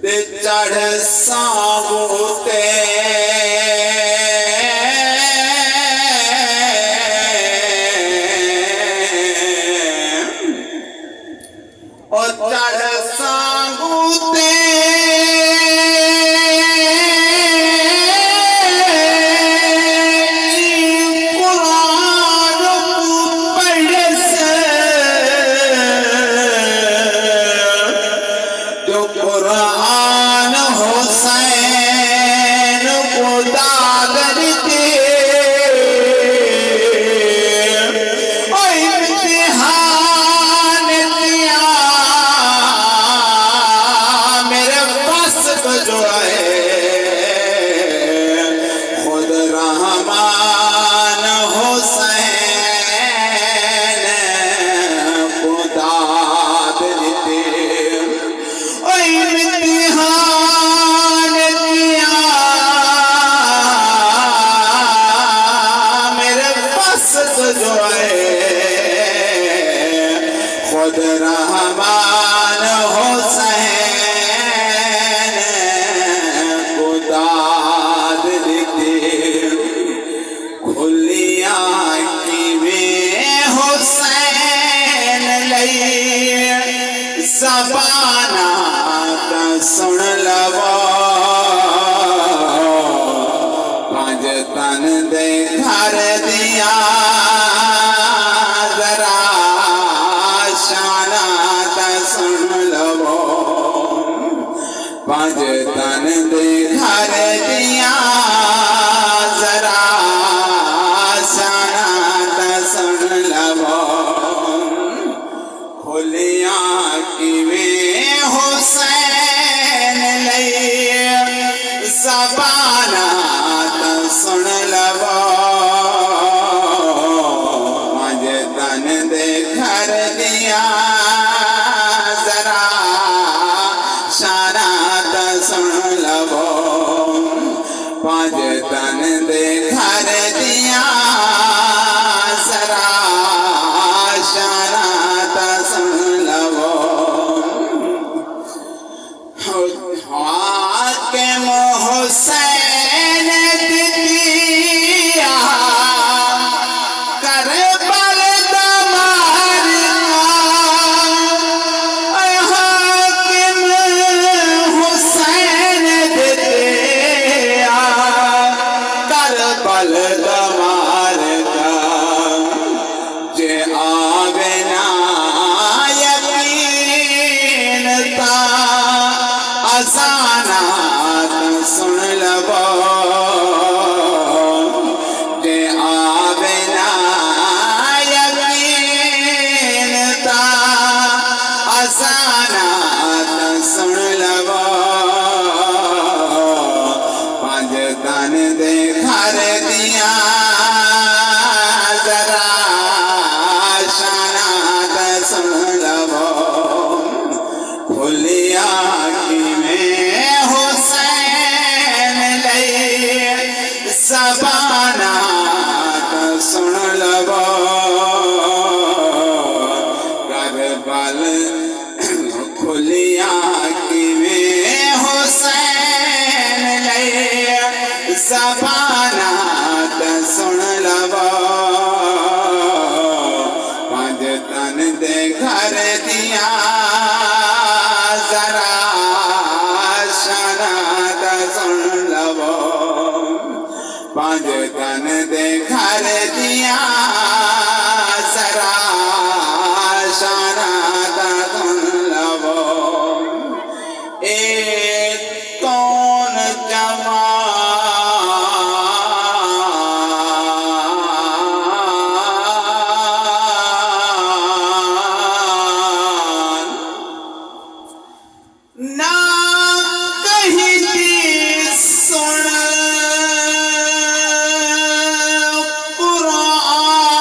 ते चढ़ साबूते ओ चढ़ साबूते कुरान हुसैन को दागर दे इम्तिहान दिया मेरे पास तो जो है खुद रहमान हुसैन को दागर दे इम्तिहान दिया मेरे पास तो जो है खुद रहमान हुसैन को दाद देते खुलियां की में हुसैन लई ज़बाना सुन लवो पंज तन दे घर दिया जरा शाना सुन लवो पंज तन दे घर दिया जरा शाना सुन लवो खुलियां की में हुसैन ज़बाना सुन लवो पंज तन दे घर दिया जरा शाना सुन लवो पंज तन दे घर दिया जरा शाना सुन लवो हाकिम हुसैन दिया करबल दमार हाकिम हुसैन दिया करबल दमार का जे आवे ना यकीन ता अज़ाना सुन लवो जे आवे ना यकीन ता अज़ाना सुन लवो पंज तन दे घर दिया जरा शाना सुन लवो खुलियां की में हुसैन ज़बाना सुन लवो करबल खुलियां की में हुसैन ज़बाना सुन लवो पंज तन दे घर दिया जरा शाना सुन लवो पंज तन दे घर दिया जरा शाना सुन लवो एक कौन जवान ना कहीं सुन कुरान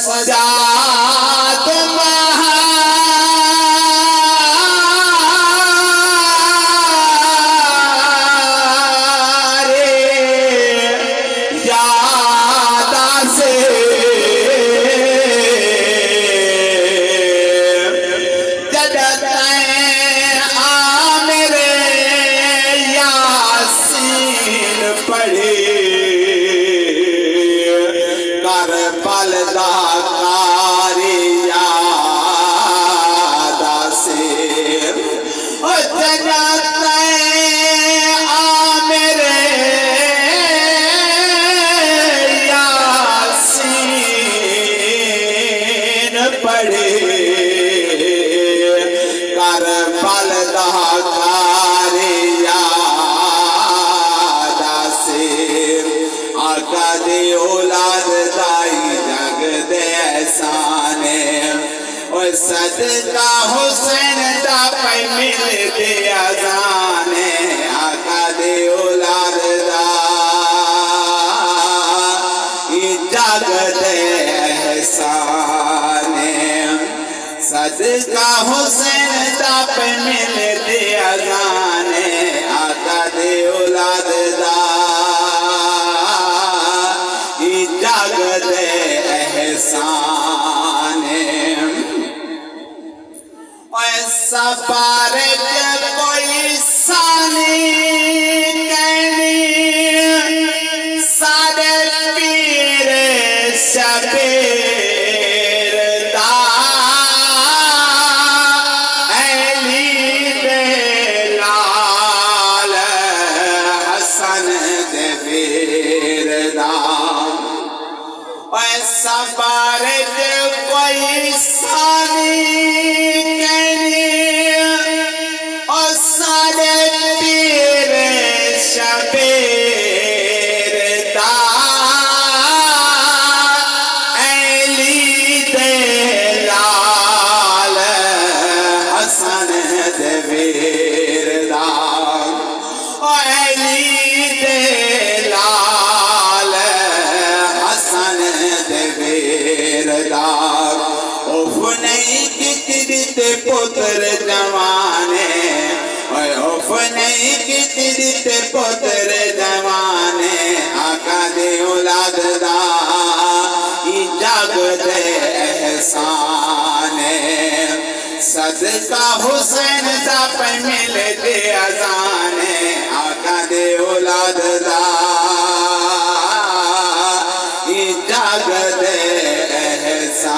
सजाद महारे यादा से जदत आमिरे यासीन पढ़े कर पलदा कारी यादा से ओ जदत आमिरे यासीन पढ़े कर पलदा कारी यादा से आका दे औलाद दाई जग दे एहसाने ओ सदका हुसैन दा पे मिल दे अजाने आका दे औलाद दाई जग दे एहसाने सदका हुसैन दा पे मिल दे अजाने आका दे औलाद दाई जग दे एहसाने सबारे कोई सानी कहनी सारे पीर शबीर दा अली दे लाल हसन दे वीर दा सबारे कोई सानी शबीर दा अली दे लाल हसन दे वीर दा अली दे लाल हसन दे वीर दा उफ नहीं किते पुत्र जवाने उफ नहीं किते पुत्र जवाने आका दे औलाद दाई जग दे एहसाने सदका हुसैन दा पे मिल दे अजाने आका दे औलाद दाई जग दे एहसाने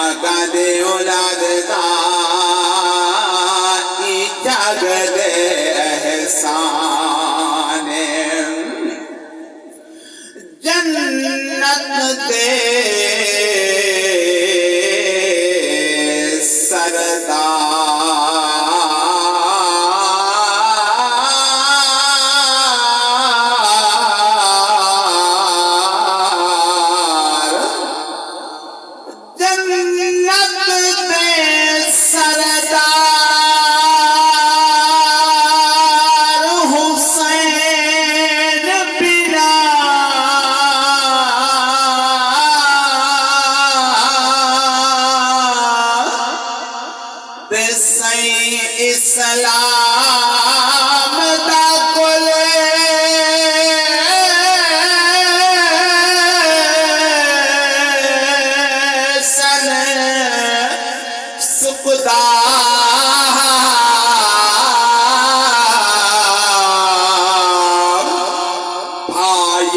आका दे औलाद दाई जग दे एहसाने जन्नत दे सरदार जन्नत दे सरदार हुसैन बिना ते सही इस्लाम दा कुल सन सुखदा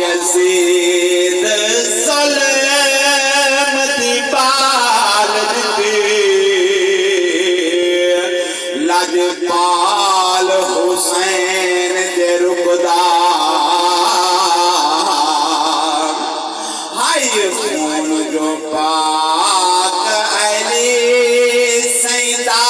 भायज़ीद ज़ुल्म पाल लजपाल हुसैन दे रुकदार हाय खून जो पाक अली सैदा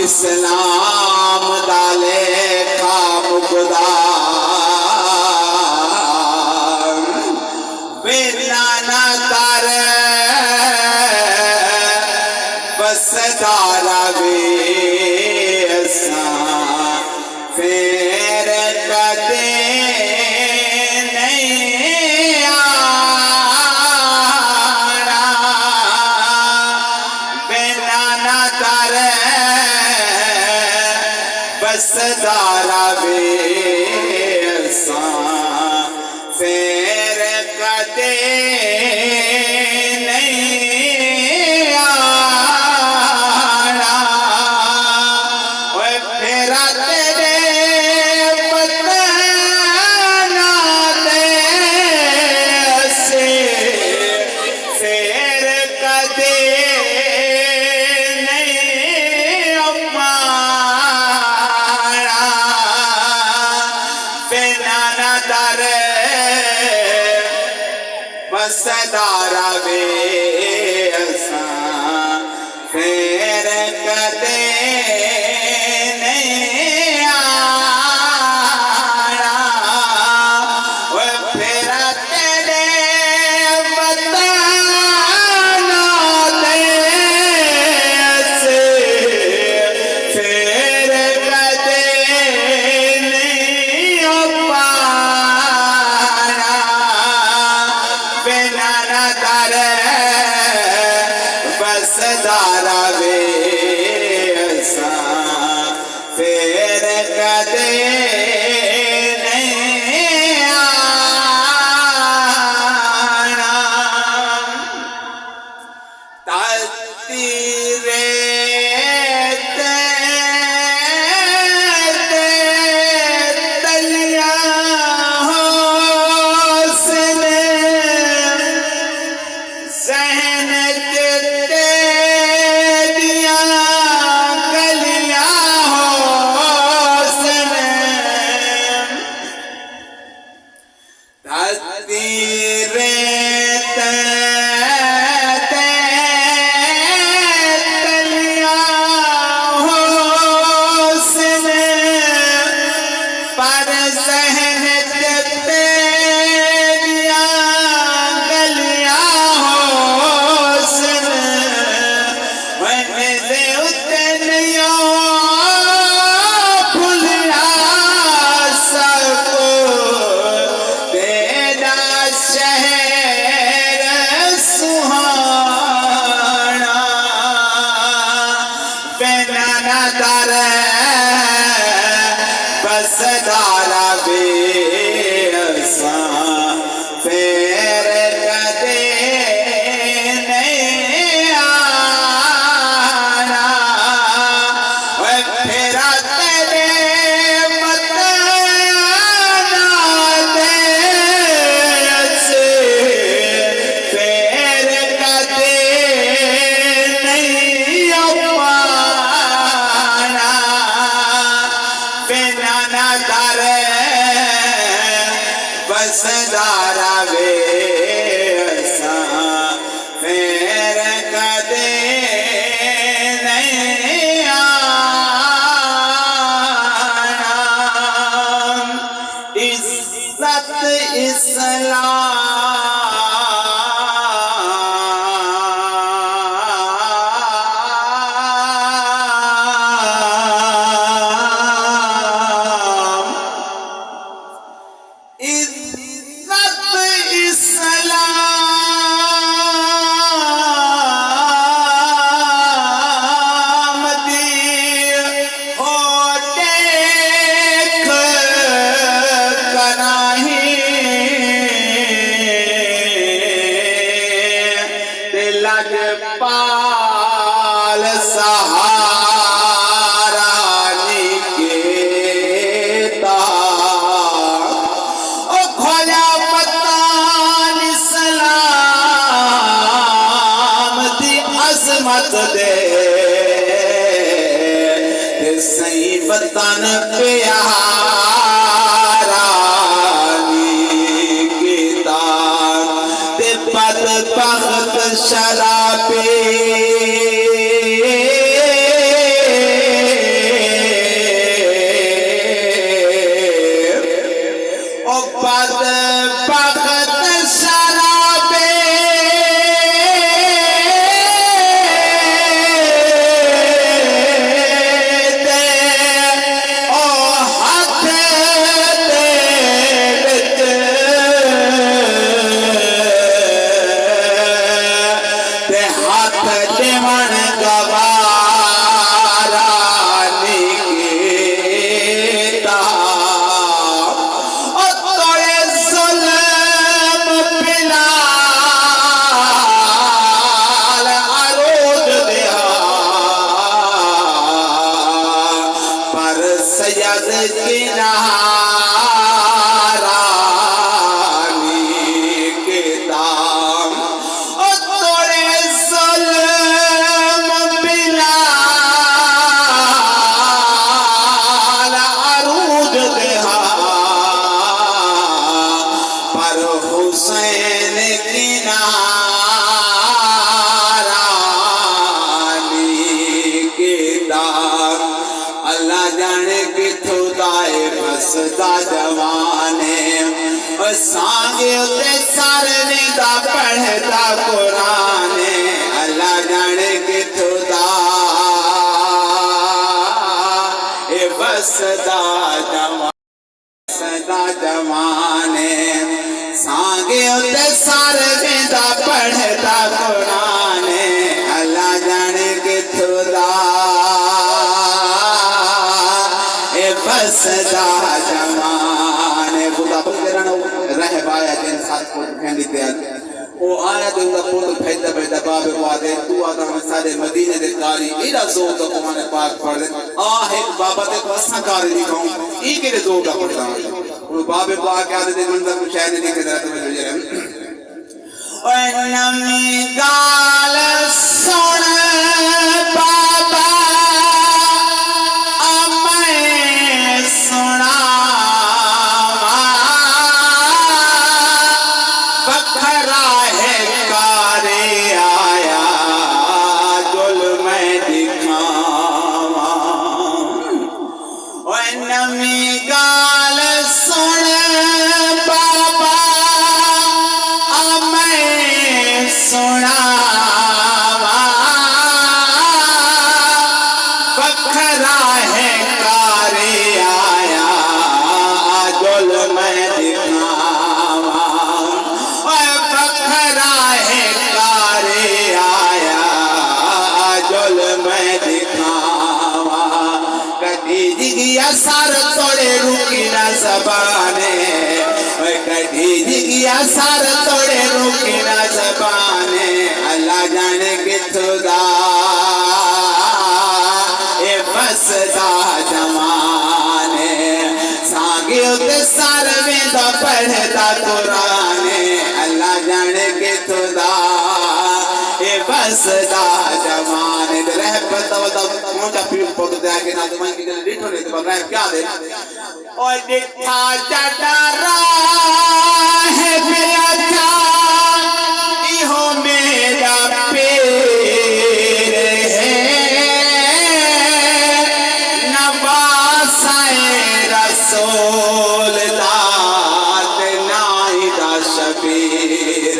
इस्लाम दाले खाम खुदा बेनाना कर बस दारा वे असा फिर कदे नहीं आना बेनाना कर बस दारा वे असा फिर कदे नहीं आना ओए फेरा तेरे पतना दे से फिर कदे नहीं अपाना बेनाना दर बसदारा वे असा फिर कदे नहीं आना वो फेरा तेरे बताना दे से फिर कदे नहीं पाना बेनाना दर बसदारा वे असा फिर कदे नहीं आना ताती तलिया होसने सहन दिया कलिया होसने तलीरे तलिया होसने पर सहन दिया कलिया होसने वने दे उतनियो फुलिया सको तेरा शहर सुहाना बेनाना दर बसदारा वे असा फिर कदे नहीं आना ओए फेरा तेरे बताना दे से फिर कदे नहीं पाना बेनाना दर बसदारा वे असा फिर कदे नहीं आना इज्जत इस्लाम इज्जत इस्लाम दी हो देख कनाही ते लग पाल सहारा निकेता ओ खोला पतान इस्लाम दी अजमत दे ते सही वतन प्यारा निकेता ते बदबख्त शराबे सैयद की नारानी के दाम तोड़े ज़ुल्म बिलाल अरूज देहा पर हुसैन की नारानी के दाम अल्लाह जाने किथों दाए बसदा जवाने सांगे उते सारे दा पढ़दा कुराने अल्लाह जाने किथों दा ए बसदा जवाने सांगे उते सारे दा पढ़दा कुराने अल्लाह जाने किथों दा बसदा जमाने बुदा बकरन रह पाया जिन साथ को कहनी ते ओ आया तो उदा पोत फैदा फैदा बाबे वादे तू आदा सारे मदीने दे कारी एदा जोर तो कुरान पाक पढ़ दे आ है बाबा ते असा कारी नहीं कहूं ई केरे जोर दा पढ़दा ओ बाबे पाक आदे दे मंजर को शायद नहीं कहदा तो जो जरा ओ नमी गाल सुन बाबा सर तोड़े रुकी न ज़बाने कटी जिगिया सर तोड़े रुकी न ज़बाने अल्लाह जाने किथों दा ए बसदा जमाने सांगे उते सर में दा पढ़दा कुराने अल्लाह जाने किथों दा ए बसदा जमाने रह पता मोटा पीर पग दे आगे ना तुम की लिखो नहीं तो बगैर क्या दे और देखा जडरा है बेटा इहो मेरा पीर है नवासाए रसूल दात नाइदा शबीर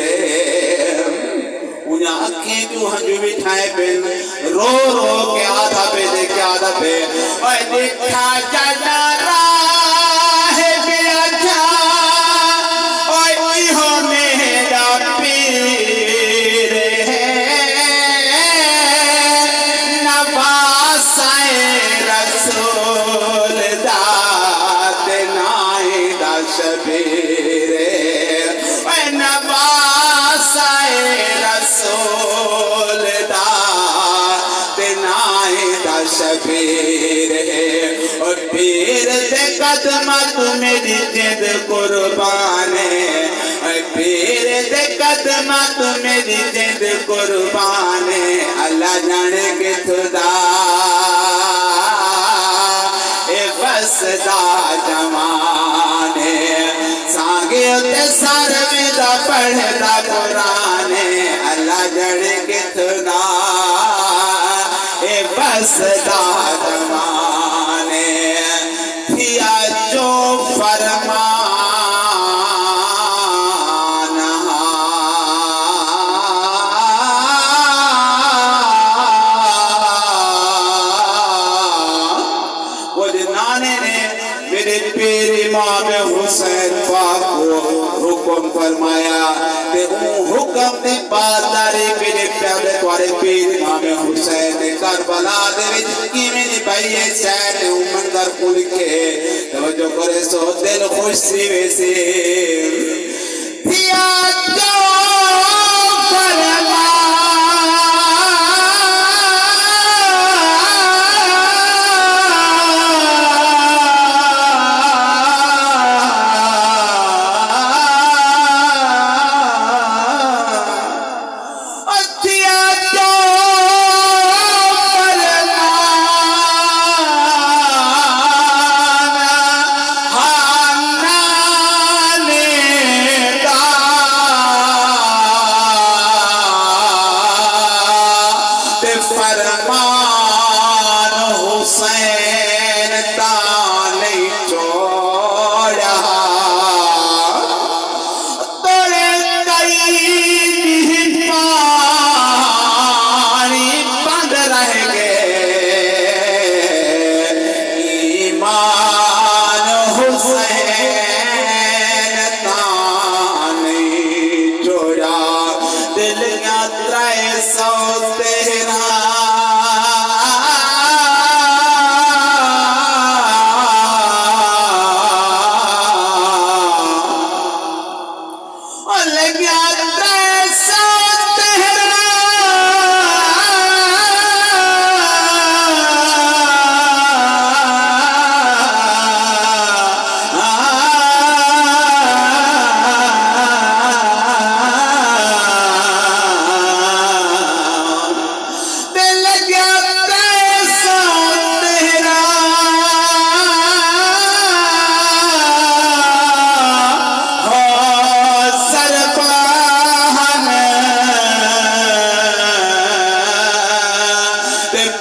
उन्हें अखी क्यों हंजू बिठाए पेन रो रो के आधा पे देखे आधा पे और देखा जडरा है बेटा और इहो मेरा पीर है नवासाए रसूल दात नाइदा शबीर और नवासाए रसूल दात नाइदा शबीर और पीर दे कदमत मेरी जिद कुर्बान और पीर दे कदमत मेरी जिद कुर्बान अल्लाह जाने किथों दा ए बसदा जमाने सांगे उते सर में दा पढ़दा कुराने अल्लाह जाने किथों दा ए बसदा जमाने थिया जो फरमान वो नाने ने मेरे पीर इमाम हुसैन पाक को हुक्म फरमाया ते हुक्म दे बादारी मेरे प्यारे तुम्हारे पीर इमाम हुसैन करबला दे विच किवें निभाईए सैन मंदर पुल के तवज्जो करे सो दिल खुश सी वैसे थिया जो हुसैन ताने छोड़ा तोड़े कई पानी बंद रह गए ईमान हुसैन ताने छोड़ा दिल यात्रा सौ तेरा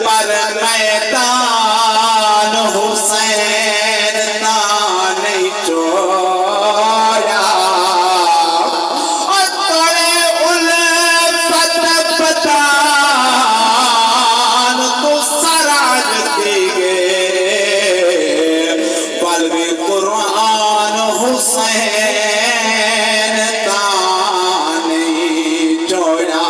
पर मैदान हुसैन ताने छोड़ा और तोड़े उल्फत पतान तो सराज दिए बल्कि कुरान हुसैन ताने छोड़ा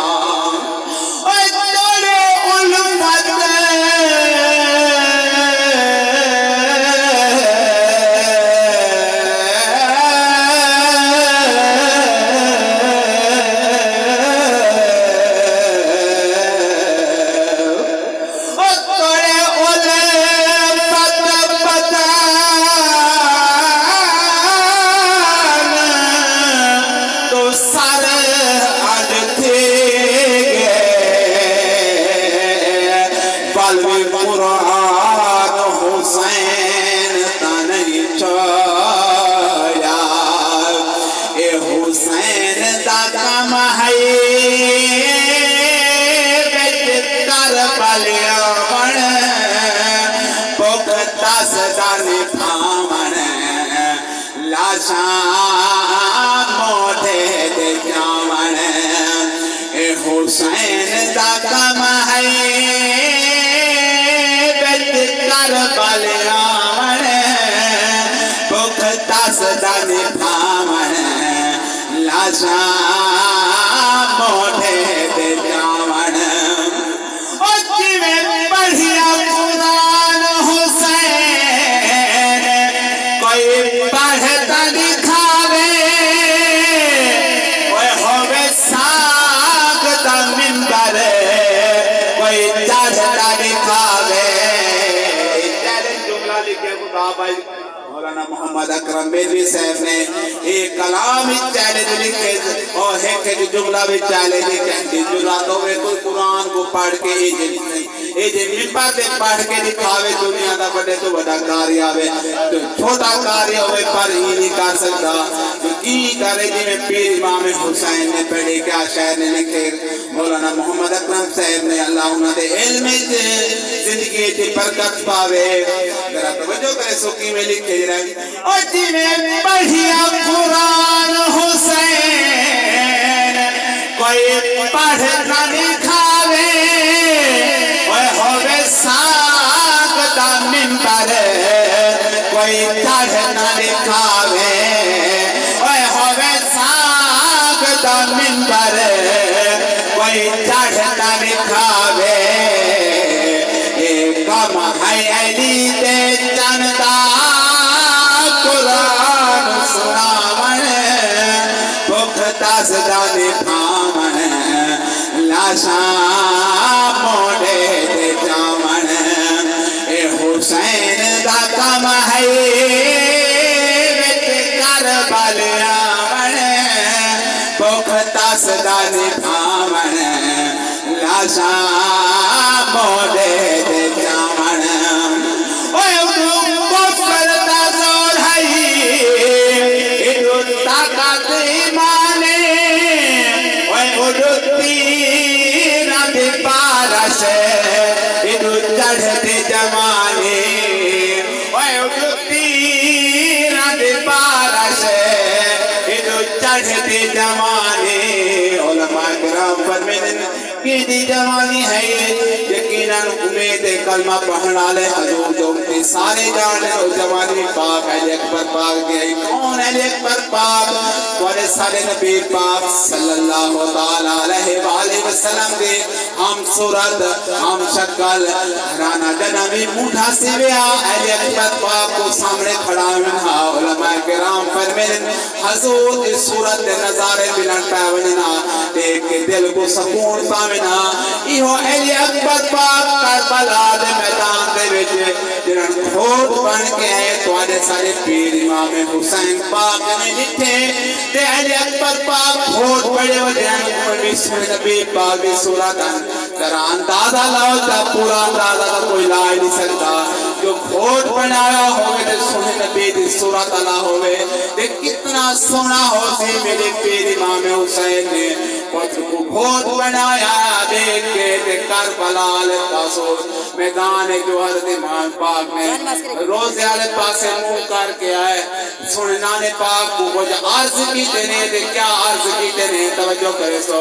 कुरान हुसैन ताने छोड़ा ए हुसैन दा कम है बेच करबला बण पोखता सदाने भामण लाशा मोढे दे जावण ए हुसैन दा कम है करबलावण पोखता सदाने भामण लाशा मोढे दे जावण ओ जिवें बढ़िया कुरान हुसैन कोई पढ़ता दिखावे कोई होवे सागता मिंबर कोई चढ़ता दिखावे मौलाना मोहम्मद अकरम बेदवी साहब ने एक कलाम चैलेंज लिखे और है कि जुमला भी चैलेंज लिखे जुमला तो वे कोई कुरान को पढ़ के ये जे मिंबर पे पढ़ के दिखावे दुनिया दा बड़े तो बड़ा कार्य आवे तो छोटा कार्य होवे पर ही नहीं कर सकता तो की करे जिवें पीर इमाम हुसैन ने पढ़े क्या शायर ने लिखे मौलाना मोहम्मद अकरम साहब ने अल्लाह उन्हां दे इल्म च जिंदगी च बरकत पावे जरा तवज्जो करे सुकी में लिखे जरा ओ जिवें बढ़िया कुरान हुसैन कोई पढ़ ना दिखावे ओए होवे सागता मिंबर कोई चढ़ ना दिखावे ओए होवे सागता मिंबर कोई चढ़ ना दिखावे कम है अली दे जनता कुरान सुनावण पोखता सदाने भामण लाशा मोढे दे जावण ए हुसैन दा कम है विच करबलावण पोखता सदाने भामण लाशा मोढे दे जावण ओए कुफर दा जोर है इदु ताकत ईमाने ओए उडती ना दे पारस इदु चढ़ते जमाने कहते जवानी उलमा किराम फरमाते कि दी जवानी है यकीनन उम्मीद कलमा पढ़ने वाले हजूर जो सारे जाने और जवानी पाक है अकबर पाक के कौन है अकबर पाक तुम्हारे सारे नबी पाक सल्लल्लाहु ताला अलैहि वसल्लम के हम सूरत हम शक्ल राना जनाबी मुठा से वे अकबर पाक को सामने खड़ा है उलमा किराम फरमाते हजूर इस सूरत नजारे बिना पावना देख के दिल को सुकून पावना इहो अकबर पाक करबला दे मैदान दे विच जिन्हां खोट बन के आए तुम्हारे सारे पीर इमाम हुसैन पाक ने जिथे ते अकबर पाक खोट बड़े वजन नबी पाक की सूरत जरा अंदाजा लाओ ता पूरा अंदाजा तो कोई ला ही नहीं सकता जो खोट बनाया होवे ते सोने नबी की सूरत अला होवे ते कितना सोना हो सी मेरे पीर इमाम हुसैन ने पुत्र को खोट बनाया देख के ते करबला मैदान जो हजरत इमाम पाक ने रोजे वाले पासे मुंह करके आए सुनना ने पाक को कुछ अर्ज की तेने क्या अर्ज की तेने तवज्जो करे सो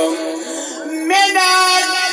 मैदान